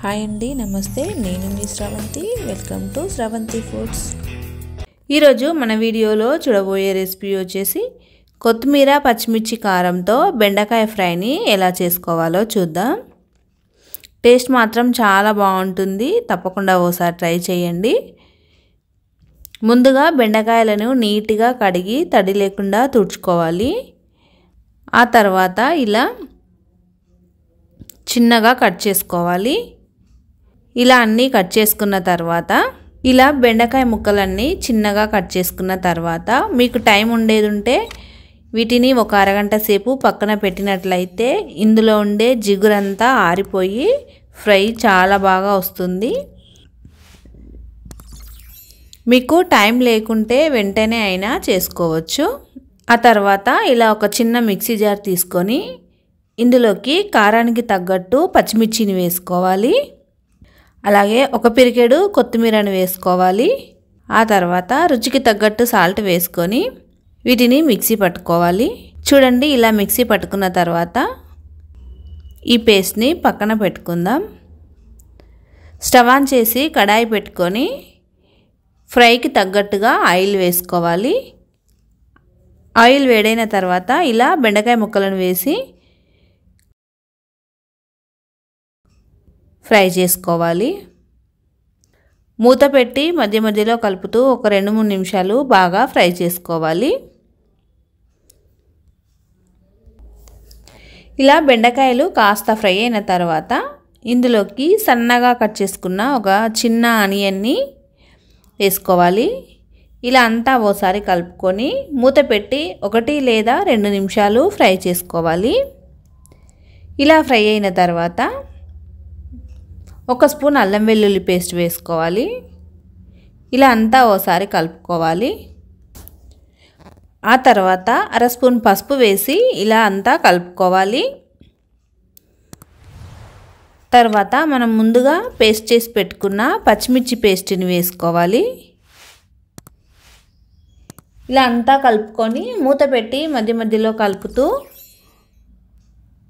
Hi అండి, నమస్తే. నేను మీ Sravanthi. Welcome to Sravanthi foods. ఈరోజు మన వీడియోలో చూడబోయే రెసిపీ వచ్చేసి కొత్తిమీర పచ్చిమిర్చి కారంతో బెండకాయ ఫ్రైని ఎలా చేసుకోవాలో చూద్దాం. టేస్ట్ మాత్రం చాలా బాగుంటుంది. తప్పకుండా ఓసారి ట్రై చేయండి. ముందుగా బెండకాయలను నీట్గా కడిగి తడి లేకుండా తుడుచుకోవాలి. ఆ తర్వాత ఇలా చిన్నగా కట్ చేసుకోవాలి. ఇలా అన్నీ కట్ చేసుకున్న తర్వాత ఇలా బెండకాయ ముక్కలన్నీ చిన్నగా కట్ చేసుకున్న తర్వాత మీకు టైం ఉండేది ఉంటే వీటిని ఒక అరగంట సేపు పక్కన పెట్టినట్లయితే ఇందులో ఉండే జిగురంతా ఆరిపోయి ఫ్రై చాలా బాగా వస్తుంది. మీకు టైం లేకుంటే వెంటనే అయినా చేసుకోవచ్చు. ఆ తర్వాత ఇలా ఒక చిన్న మిక్సీ జార్ తీసుకొని ఇందులోకి కారానికి తగ్గట్టు పచ్చిమిర్చిని వేసుకోవాలి. అలాగే ఒక పిరికెడు కొత్తిమీరను వేసుకోవాలి. ఆ తర్వాత రుచికి తగ్గట్టు సాల్ట్ వేసుకొని వీటిని మిక్సీ పట్టుకోవాలి. చూడండి, ఇలా మిక్సీ పట్టుకున్న తర్వాత ఈ పేస్ట్ని పక్కన పెట్టుకుందాం. స్టవ్ ఆన్ చేసి కడాయి పెట్టుకొని ఫ్రైకి తగ్గట్టుగా ఆయిల్ వేసుకోవాలి. ఆయిల్ వేడైన తర్వాత ఇలా బెండకాయ ముక్కలను వేసి ఫ్రై చేసుకోవాలి. మూత పెట్టి మధ్య మధ్యలో కలుపుతూ ఒక 2-3 నిమిషాలు బాగా ఫ్రై చేసుకోవాలి. ఇలా బెండకాయలు కాస్త ఫ్రై అయిన తర్వాత ఇందులోకి సన్నగా కట్ చేసుకున్న ఒక చిన్న ఆనియన్ని వేసుకోవాలి. ఇలా అంతా ఓసారి కలుపుకొని మూత పెట్టి 1 లేదా 2 నిమిషాలు ఫ్రై చేసుకోవాలి. ఇలా ఫ్రై అయిన తర్వాత 1 స్పూన్ అల్లం వెల్లుల్లి పేస్ట్ వేసుకోవాలి. ఇలా అంతా ఓసారి కలుపుకోవాలి. ఆ తర్వాత 1/2 స్పూన్ పసుపు వేసి ఇలా అంతా కలుపుకోవాలి. తర్వాత మనం ముందుగా పేస్ట్ చేసి పెట్టుకున్న పచ్చిమిర్చి పేస్ట్ని వేసుకోవాలి. ఇలా అంతా కలుపుకొని మూత పెట్టి మధ్య మధ్యలో కలుపుతూ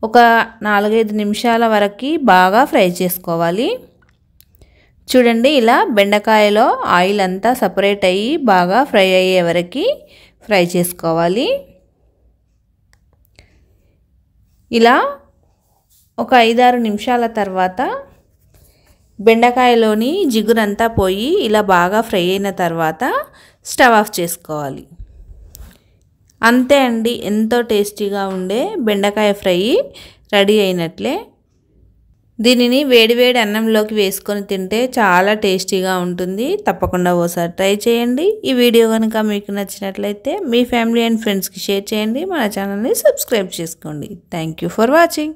ఒక 4-5 నిమిషాల వరకు బాగా ఫ్రై చేసుకోవాలి. చూడండి, ఇలా బెండకాయలో ఆయిల్ అంతా సపరేట్ అయ్యి బాగా ఫ్రై అయ్యే వరకు ఫ్రై చేసుకోవాలి. ఇలా ఒక 5-6 నిమిషాల తర్వాత బెండకాయలోని జిగురంతా పోయి ఇలా బాగా ఫ్రై అయిన తర్వాత స్టవ్ ఆఫ్ చేసుకోవాలి. అంతే అండి, ఎంతో టేస్టీగా ఉండే బెండకాయ ఫ్రై రెడీ అయినట్లే. దీనిని వేడివేడి అన్నంలోకి వేసుకొని తింటే చాలా టేస్టీగా ఉంటుంది. తప్పకుండా ఓసారి ట్రై చేయండి. ఈ వీడియో కనుక మీకు నచ్చినట్లయితే మీ ఫ్యామిలీ అండ్ ఫ్రెండ్స్కి షేర్ చేయండి. మన ఛానల్ని సబ్స్క్రైబ్ చేసుకోండి. Thank you for watching.